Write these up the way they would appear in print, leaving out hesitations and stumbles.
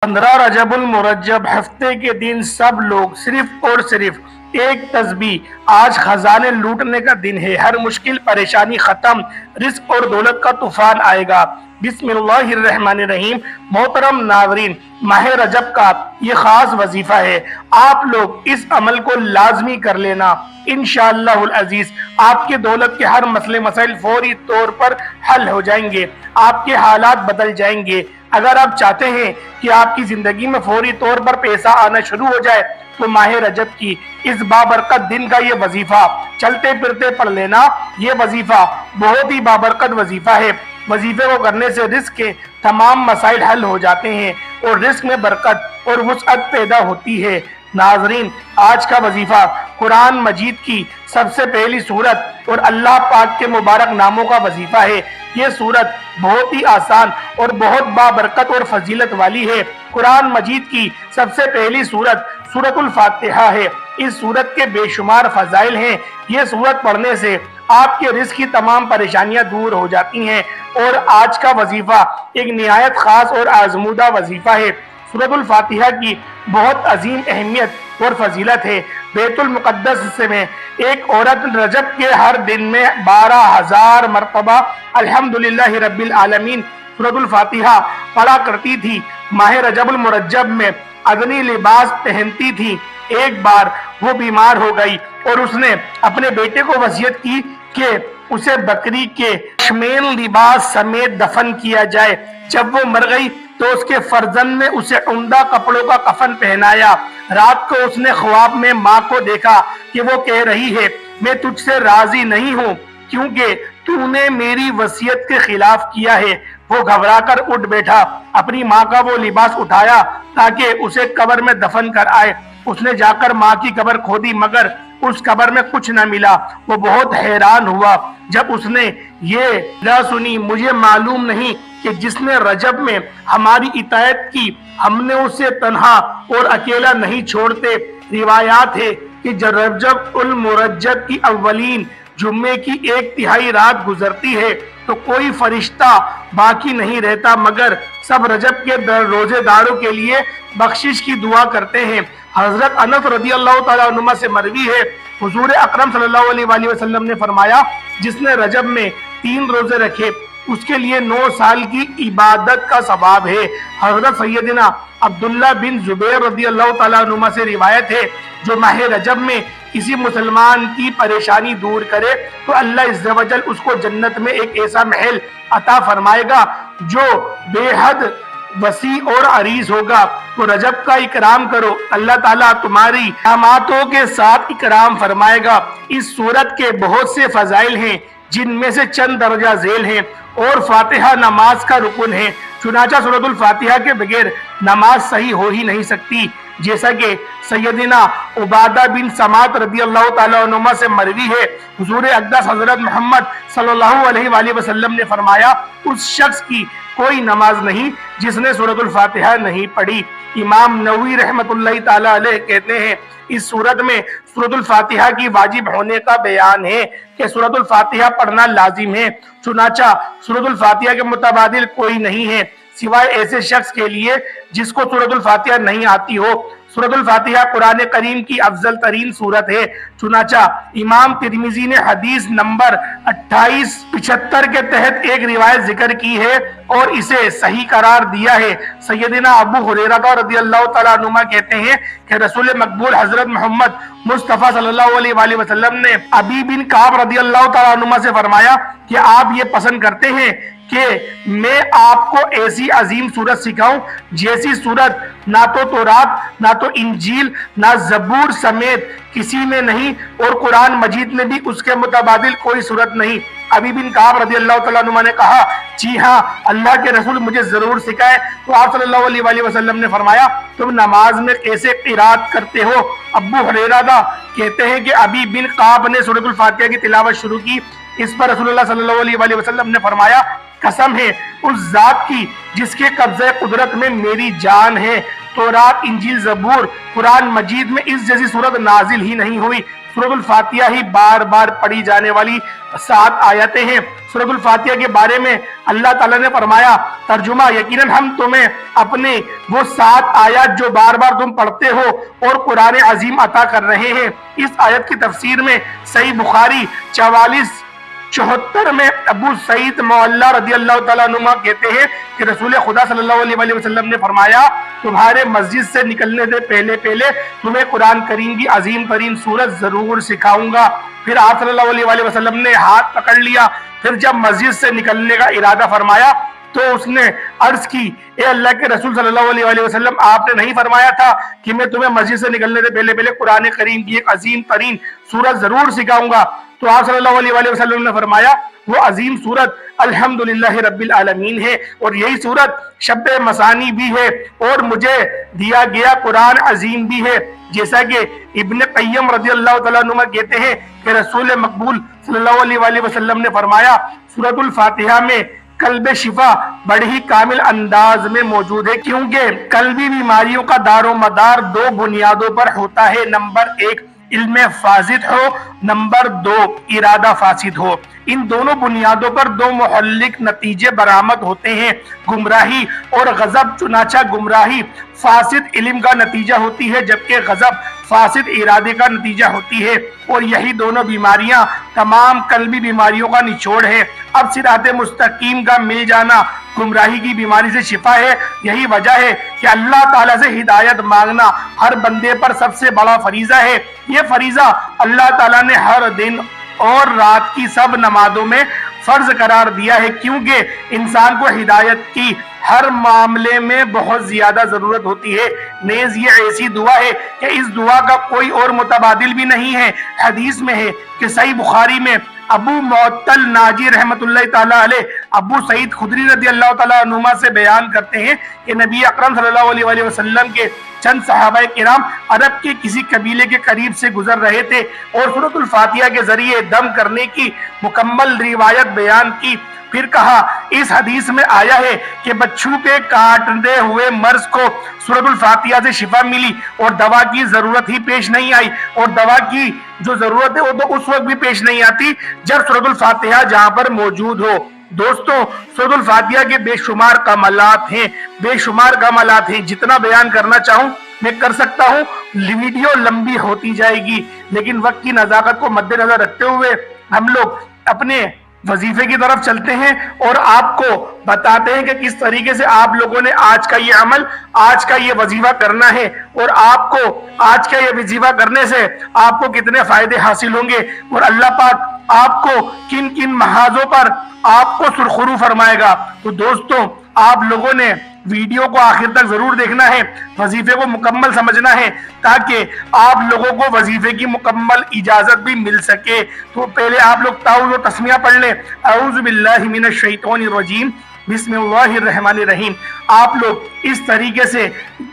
15 रजब उल मुरज्जब हफ्ते के दिन सब लोग सिर्फ और सिर्फ एक तस्बीह, आज खजाने लूटने का दिन है। हर मुश्किल परेशानी खत्म, रिस्क और दौलत का तूफान आएगा। बिस्मिल्लाहिर्रहमानिर्रहीम। मोहतरम नाज़रीन, माह रजब का ये खास वजीफा है। आप लोग इस अमल को लाजमी कर लेना। इंशाअल्लाहुल अजीज आपके दौलत के हर मसले मसाइल फौरी तौर पर हल हो जाएंगे, आपके हालात बदल जाएंगे। अगर आप चाहते हैं कि आपकी जिंदगी में फौरी तौर पर पैसा आना शुरू हो जाए तो माह रजब की इस बाबरकत दिन का ये वजीफा चलते फिरते पढ़ लेना। ये वजीफा बहुत ही बाबरकत वजीफा है। वजीफे को करने से रिस्क के तमाम मसाइल हल हो जाते हैं और रिस्क में बरकत और वुसअत पैदा होती है। नाजरीन, आज का वजीफा कुरान मजीद की सबसे पहली सूरत और अल्लाह पाक के मुबारक नामों का वजीफा है। ये सूरत बहुत ही आसान और बहुत बाबरकत और फजीलत वाली है। कुरान मजीद की सबसे पहली सूरत सूरतुल फातिहा है। इस सूरत के बेशुमार फजाइल हैं। ये सूरत पढ़ने से आपके रिस्क की तमाम परेशानियां दूर हो जाती हैं। और आज का वजीफा एक निहायत खास और आजमूदा वजीफा है। सूरतुल फातिहा की बहुत अजीम अहमियत और फजीलत है। बैतुल मुक़द्दस में एक औरत रजब के हर दिन में 12,000 मरतबा अल्हम्दुलिल्लाहि रब्बिल आलमीन सूरतुल फातिहा पढ़ा करती थी। माह रजबुल मुरज्जब में अदनी लिबास पहनती थी। एक बार वो बीमार हो गई और उसने अपने बेटे को वसीयत की कि उसे बकरी के पश्मीना लिबास समेत दफन किया जाए। जब वो मर गई तो उसके फर्जंद ने उसे उम्दा कपड़ों का कफन पहनाया। रात को उसने ख्वाब में माँ को देखा कि वो कह रही है, मैं तुझसे राजी नहीं हूँ क्योंकि तूने मेरी वसीयत के खिलाफ किया है। वो घबराकर उठ बैठा, अपनी माँ का वो लिबास उठाया ताकि उसे कब्र में दफन कर आए। उसने जाकर माँ की कब्र खोदी मगर उस कब्र में कुछ न मिला। वो बहुत हैरान हुआ जब उसने ये ना सुनी, मुझे मालूम नहीं कि जिसने रजब में हमारी इतायत की हमने उसे तन्हा और अकेला नहीं छोड़ते। रिवायात है कि जब रजब उल मुरज्जब की अव्वलीन जुम्मे की 1/3 रात गुजरती है तो कोई फरिश्ता बाकी नहीं रहता मगर सब रजब के रोजेदारों के लिए बख्शिश की दुआ करते हैं। हजरत अनस रदियल्लाहु ताला अन्हुमा से मरवी है, हुजूर अकरम सल्लल्लाहु अलैहि वसल्लम ने फरमाया, जिसने रजब में 3 रोजे रखे उसके लिए 9 साल की इबादत का सवाब है। हजरत सैयदना अब्दुल्ला बिन जुबैर रदियल्लाहु ताला अन्हुमा से रिवायत है, जो माह रजब में किसी मुसलमान की परेशानी दूर करे तो अल्लाह इज़्ज़ा वजल उसको जन्नत में एक ऐसा महल अता फरमाएगा जो बेहद वसी और अरीज होगा। तो रजब का इकराम करो, अल्लाह ताला तुम्हारी अमातों के साथ इकराम फरमाएगा। इस सूरत के बहुत से फजाइल हैं जिनमें से चंद दर्जा झेल हैं और फातिहा नमाज का रुकन है। चुनाचा सूरतुल फातिहा के बगैर नमाज सही हो ही नहीं सकती। जैसा कि सैयदना उबादा बिन समात रदियल्लाहु ताला अन्हुमा से मरवी है, हुजूर अक़दस हजरत मोहम्मद सल्लल्लाहु अलैहि वसल्लम ने फरमाया, उस शख्स की कोई नमाज नहीं जिसने सूरतुल फातिहा नहीं पढ़ी। इमाम नववी रहमतुल्लाहि ताला अलैह कहते हैं, इस सूरत में सूरतुल फातिहा की वाजिब होने का बयान है कि सूरतुल फातिहा पढ़ना लाजिम है। चुनाचा सूरतुल फातिहा के मुतबादिल कोई नहीं है सिवाय ऐसे शख्स के लिए जिसको सूरतुल फातिहा नहीं आती हो। सूरतुल फातिहा कुरान करीम की अफजल तरीन सूरत है। चुनाचा इमाम तिरमिजी ने हदीस नंबर 2875 के तहत एक रिवायत जिक्र की है और इसे सही करार दिया है। सैयदना अबू हुरैरा रदियल्लाहु ताला अन्हुमा कहते हैं कि रसूल मकबूल हजरत मोहम्मद मुस्तफ़ा सल्लल्लाहु अलैहि वसल्लम ने अबी बिन काब रदियल्लाहु ताला अन्हुमा से फरमाया कि आप ये पसंद करते हैं कि मैं आपको ऐसी अजीम सूरत सिखाऊं जैसी सूरत ना तो तौरात, ना तो इंजील, ना जबूर समेत किसी में नहीं और कुरान मजीद में भी उसके मुतबादिल कोई सूरत नहीं। अबी बिन काब रदियल्लाहु ताला अन्हुमा ने कहा, जी हाँ अल्लाह के रसूल मुझे जरूर सिखाए। तो आप सल्लल्लाहु अलैहि वसल्लम ने फरमाया, तुम नमाज में कैसे क़िरात करते हो? अबू हुरैरा कहते हैं कि अबी बिन काब ने सूरतुल फातिहा की तिलावत शुरू की। इस पर रसूलुल्लाह सल्लल्लाहु अलैहि वसल्लम ने फरमाया, कसम है उस जात की जिसके कब्ज़े कुदरत में मेरी जान है, तौरात, इंजील, जबूर, कुरान मजीद में इस जैसी सूरत नाजिल ही नहीं हुई। सूरत अल-फातिहा ही बार बार पढ़ी जाने वाली 7 आयतें हैं। सूरत अल-फातिहा के बारे में अल्लाह ताला ने फरमाया, तर्जुमा, यकीनन हम तुम्हें अपने वो 7 आयत जो बार बार तुम पढ़ते हो और कुरान अजीम अता कर रहे हैं। इस आयत की तफसीर में सही बुखारी 4474 में अबू सईद मौला रज़ी अल्लाह ताला अन्हुमा कहते हैं कि रसूल खुदा सल्लल्लाहु अलैहि वसल्लम ने फरमाया, तुम्हारे मस्जिद से निकलने से पहले पहले तुम्हें कुरान करीम की अजीम तरीन सूरत जरूर सिखाऊंगा। फिर आप सल्लल्लाहु अलैहि वसल्लम ने हाथ पकड़ लिया। फिर जब मस्जिद से निकलने का इरादा फरमाया तो उसने अर्ज की, ए अल्लाह के रसूल सल्लल्लाहु अलैहि वसल्लम, आपने नहीं फरमाया था कि मैं तुम्हें मस्जिद से निकलने से पहले पहले कुरान करीम की एक अजीम तरीन सूरत जरूर सिखाऊंगा? तो आप सल्लल्लाहु अलैहि वसल्लम ने फरमाया, वो अजीम सूरत अल्हम्दुलिल्लाहि रब्बिल आलमीन है और यही सूरत शब्बे मसानी भी है और मुझे दिया गया कुरान अजीम भी है। जैसा कि इब्न क़य्यम रज़ी अल्लाह तआला अन्हु कहते हैं कि रसूल मकबूल सल्लल्लाहु अलैहि वसल्लम ने फरमाया, सूरतुल फातिहा में कल्ब शिफा बड़े ही कामिल अंदाज में मौजूद है, क्योंकि कल्बी बीमारियों का दारो मदार 2 बुनियादों पर होता है। नंबर 1 इल्म फासिद हो, नंबर 2 इरादा फासिद हो। इन दोनों बुनियादों पर 2 मुहल्लिक नतीजे बरामद होते हैं, गुमराही और गजब। चुनाचा गुमराही फासिद इल्म का नतीजा होती है, जबकि गजब फासिद इरादे का नतीजा होती है। और यही दोनों बीमारियां तमाम कल्बी बीमारियों का निचोड़ है। अब सिराते मुस्तकीम का मिल जाना गुमराही की बीमारी से शिफा है। यही वजह है कि अल्लाह ताला से हिदायत मांगना हर बंदे पर सबसे बड़ा फरीजा है। ये फरीजा अल्लाह ताला ने हर दिन और रात की सब नमाजों में फर्ज करार दिया है, क्योंकि इंसान को हिदायत की हर मामले में बहुत ज्यादा जरूरत होती है। नेज ये ऐसी दुआ है कि इस दुआ का कोई और मुतबादिल भी नहीं है। हदीस में है कि सही बुखारी में अबू मुअत्तल नाजी रहमतुल्लाह ताला अलैह अबू सईद खुदरी रज़ी अल्लाह ताला अन्हुमा से बयान करते हैं कि नबी अकरम सल्लल्लाहु अलैहि वसल्लम के चंद सहाबाए किराम अरब के किसी कबीले के करीब से गुजर रहे थे और सूरतुल फातिहा के जरिए दम करने की मुकम्मल रिवायत बयान की। फिर कहा, इस हदीस में आया है कि बच्चों के काटते हुए मर्ज को सूरतुल फातिहा से शिफा मिली और दवा की जरूरत ही पेश नहीं आई। और दवा की जो जरूरत है वो तो उस वक्त भी पेश नहीं आती जब सूरतुल फातिहा जहां पर मौजूद हो। दोस्तों, सूरतुल फातिहा के बेशुमार कमालात हैं, बेशुमार कमालात हैं। जितना बयान करना चाहूं मैं कर सकता हूं, वीडियो लंबी होती जाएगी, लेकिन वक्त की नजाकत को मद्देनजर रखते हुए हम लोग अपने वजीफे की तरफ चलते हैं और आपको बताते हैं कि किस तरीके से आप लोगों ने आज का ये अमल, आज का ये वजीफा करना है और आपको आज का ये वजीफा करने से आपको कितने फायदे हासिल होंगे और अल्लाह पाक आपको किन किन महाजों पर आपको सुरखरू फरमाएगा। तो दोस्तों, आप लोगों ने वीडियो को आखिर तक जरूर देखना है, वजीफे को मुकम्मल समझना है ताकि आप लोगों को वजीफे की मुकम्मल इजाजत भी मिल सके। तो पहले आप लोग ताऊज़ और तस्मिया पढ़ लें। अऊज़ु बिल्लाहि मिनश शैतानिर रजीम, बिस्मिल्लाहिर रहमानिर रहीम। आप लोग इस तरीके से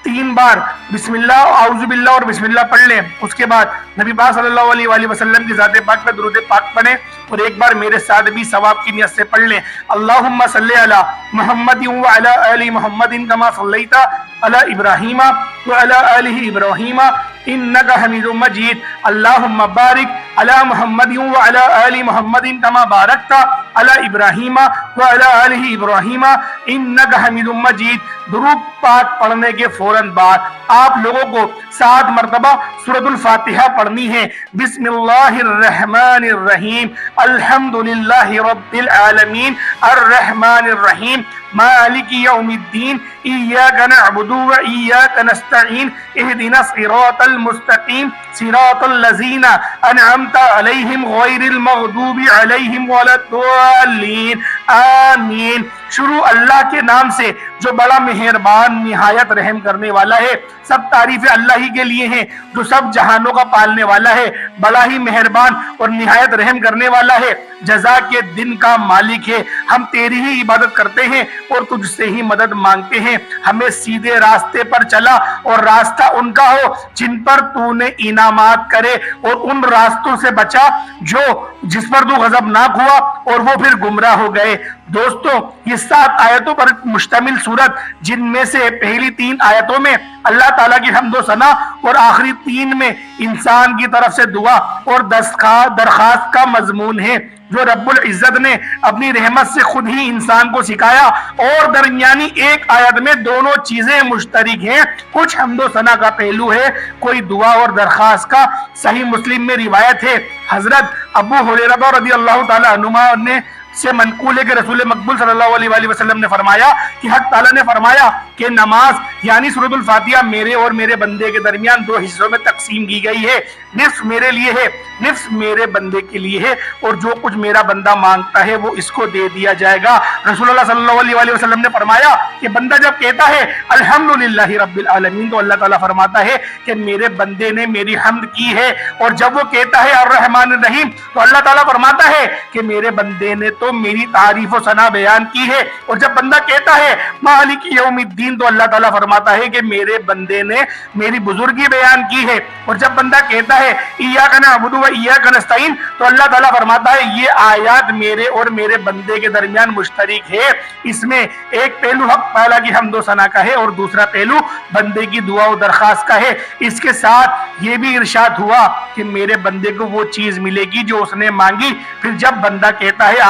3 बार बिस्मिल्लाह, आऊज़ु बिल्लाह और बिस्मिल्लाह पढ़ लें। उसके बाद नबी पाक सल्लल्लाहु अलैहि वसल्लम की ज़ात पाक पर दुरूद पाक पढ़ें और एक बार मेरे साथ भी सवाब की नियत से पढ़ लें। अल्लाहुम्मा सल्ली अला मुहम्मदिन व अला आलि मुहम्मदिन कमा सल्लैता अला इब्राहीम व अला आलि इब्राहीम इन्नका हमीदुम मजीद। अल्लाहुम्मा बारिक अला मुहम्मदिन व अला आलि मुहम्मदिन कमा बारकता अला इब्राहीम व अला आलि इब्राहीम इन्नका हमीदुम मजीद। दुरूद पाक पढ़ने के फौरन बाद आप लोगों को 7 मरतबा सूरतुल फातिहा पढ़नी है। बिस्मिल्लाहिर रहमानिर रहीम, अल्हम्दुलिल्लाहि रब्बिल आलमीन, अर्रहमानिर रहीम, मालिकी यौमिद्दीन, इय्याका नअबुदु व इय्याका नस्तईन, इहदिना सिरातल मुस्तकीम, सिरातल लज़ीना अनअमता अलैहिम गैरिल मग़दूबि अलैहिम वलद्दाल्लीन, आमीन। शुरू अल्लाह के नाम से जो बड़ा मेहरबान निहायत रहम करने वाला है। सब तारीफें अल्लाह ही के लिए हैं जो सब जहानों का पालने वाला है, बड़ा ही मेहरबान और निहायत रहम करने वाला है, जजा के दिन का मालिक है। हम तेरी ही इबादत करते हैं और तुझसे ही मदद मांगते हैं। हमें सीधे रास्ते पर चला और रास्ता उनका हो जिन पर तूने इनामात करे और उन रास्तों से बचा जो जिस पर तू गजबनाक हुआ और वो फिर गुमराह हो गए। दोस्तों, ये 7 आयतों पर मुश्तमिल सूरत, जिनमें से पहली 3 आयतों में अल्लाह ताला की हम्द व सना और आखिरी 3 में इंसान की तरफ से दुआ और दरखास्त का मजमून है, जो रब्बुल इज्जत ने अपनी रहमत से खुद ही इंसान को सिखाया। और दरमियानी एक आयत में दोनों चीजें मुश्तरिक हैं, कुछ हम्दो सना का पहलू है, कोई दुआ और दरखास्त का। सही मुस्लिम में रिवायत है, हजरत अबू हुरैरा रज़ियल्लाहु ताला अन्हुमा ने से मनकूल है कि रसूल मकबूल सल्लल्लाहु अलैहि वसल्लम ने फरमाया कि हक ताला ने फरमाया कि नमाज यानी सूरतुल फातिहा मेरे और मेरे बंदे के दरमियान 2 हिस्सों में तकसीम की गई है, निफ्स मेरे लिए है, निफ्स मेरे बंदे के लिए है, और जो कुछ मेरा बंदा मांगता है वो इसको दे दिया जाएगा। रसूलुल्लाह सल्लल्लाहु अलैहि वसल्लम ने फरमाया कि बंदा जब कहता है अल्हम्दुलिल्लाहि रब्बिल आलमीन, तो अल्लाह ताला फरमाता है कि मेरे बंदे ने मेरी हम्द की है। और जब वो कहता है अर्रहमान रहीम, तो अल्लाह ताला फरमाता है कि मेरे बंदे ने तो मेरी तारीफ और सना बयान की है। और जब बंदा कहता है मालिक यौमिद्दीन, तो अल्लाह ताला फरमाता है कि मेरे बंदे ने मेरी बुजुर्गी बयान की है। और जब बंदा कहता है इय्याका नअबुदु व इय्याका नस्तईन, तो अल्लाह ताला फरमाता है ये आयत मेरे और मेरे बंदे के दरमियान मुश्तरिक है। इसमें एक पहलू हक ताला की हम्द व सना का है और दूसरा पहलू बंदे की दुआ और दरखास्त का है। इसके साथ ये भी इरशाद हुआ कि मेरे बंदे को वो चीज मिलेगी जो उसने मांगी। फिर जब बंदा कहता है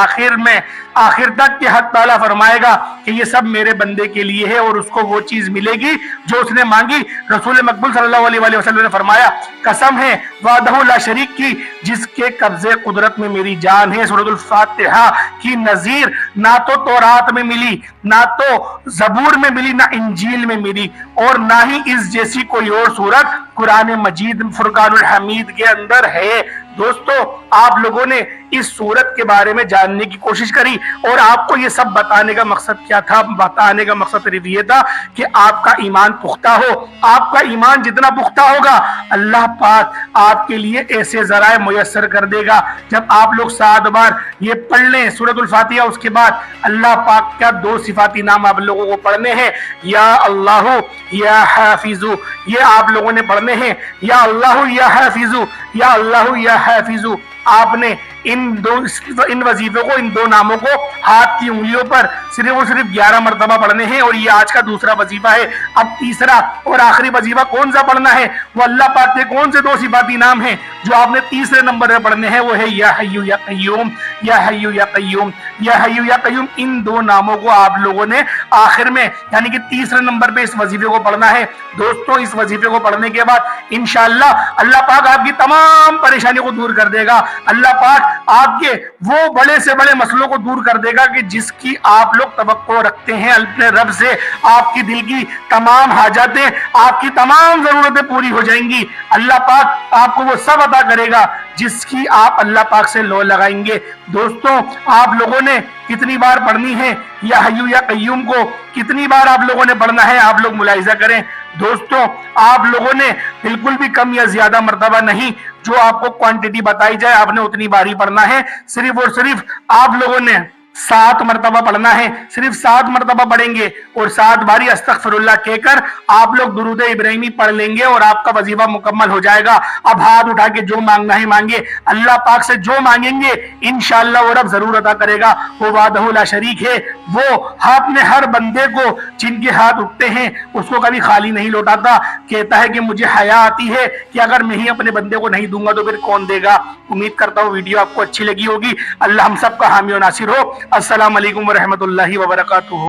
आखिर तक कि हक ताला फरमाएगा कि ये सब मेरे बंदे के लिए है और उसको वो चीज मिलेगी जो उसने मांगी। रसूल मकबूल सल्लल्लाहु अलैहि वसल्लम ने फरमाया कसम है वादहु ला शरीक की, जिसके कब्जे कुदरत में मेरी जान है, सूरतुल फातिहा की नजीर ना तो तौरात में मिली, ना तो जबूर में मिली, ना इंजील में मिली, और ना ही इस जैसी कोई और सूरत कुरान मजीद फुरकानुल हमीद के अंदर है। दोस्तों, आप लोगों ने इस सूरत के बारे में जानने की कोशिश करी और आपको ये सब बताने का मकसद क्या था? बताने का मकसद सिर्फ ये था कि आपका ईमान पुख्ता हो। आपका ईमान जितना पुख्ता होगा, अल्लाह पाक आपके लिए ऐसे जराए मुयस्सर कर देगा। जब आप लोग 7 बार ये पढ़ लें सूरतुल फातिहा, उसके बाद अल्लाह पाक का 2 सिफाती नाम आप लोगों को पढ़ने हैं, या अल्लाहु या हाफिजु, ये आप लोगों ने पढ़ने हैं, या अल्लाहु या हाफिजु, या अल्लाहु या हाफिजु। आपने इन वजीफों को, इन 2 नामों को हाथ की उंगलियों पर सिर्फ और सिर्फ 11 मरतबा पढ़ने हैं, और ये आज का दूसरा वजीफा है। अब तीसरा और आखिरी वजीफा कौन सा पढ़ना है? वो अल्लाह पाक के कौन से 2 सिफाती नाम हैं जो आपने तीसरे नंबर पे पढ़ने हैं? वो है या हय्यु या कय्यूम, या हय्यु या कय्यूम, या हय्यु या कय्यूम। इन 2 नामों को आप लोगों ने आखिर में यानी कि तीसरे नंबर पे इस वजीफे को पढ़ना है। दोस्तों, इस वजीफे को पढ़ने के बाद इंशाअल्लाह अल्लाह पाक आपकी तमाम परेशानियों को दूर कर देगा। अल्लाह पाक आपके वो बड़े से बड़े मसलों को दूर कर देगा कि जिसकी आप लोग तवक्को रखते हैं अपने रब से। आपकी दिल की तमाम हाजतें, आपकी तमाम जरूरतें पूरी हो जाएंगी। अल्लाह पाक आपको वो सब अता करेगा जिसकी आप अल्लाह पाक से लो लगाएंगे। दोस्तों, आप लोगों ने कितनी बार पढ़नी है या हय्यु या कय्यूम को? कितनी बार आप लोगों ने पढ़ना है? आप लोग मुलाहिजा करें। दोस्तों, आप लोगों ने बिल्कुल भी कम या ज्यादा मर्तबा नहीं, जो आपको क्वांटिटी बताई जाए आपने उतनी बार ही पढ़ना है। सिर्फ और सिर्फ आप लोगों ने 7 मरतबा पढ़ना है, सिर्फ 7 मरतबा पढ़ेंगे और 7 बारी अस्तगफिरुल्लाह कहकर आप लोग दुरूद इब्राहिमी पढ़ लेंगे और आपका वजीफा मुकम्मल हो जाएगा। अब हाथ उठा के जो मांगना है मांगे। अल्लाह पाक से जो मांगेंगे इंशाअल्लाह वो रब जरूर अता करेगा। वो वादहु ला शरीक है। वो अपने हर बंदे को जिनके हाथ उठते हैं उसको कभी खाली नहीं लौटाता। कहता है कि मुझे हया आती है कि अगर मैं ही अपने बंदे को नहीं दूंगा तो फिर कौन देगा। उम्मीद करता हूँ वीडियो आपको अच्छी लगी होगी। अल्लाह हम सब का हामी और नासिर हो। अस्सलाम वालेकुम व रहमतुल्लाहि व बरकातुहू।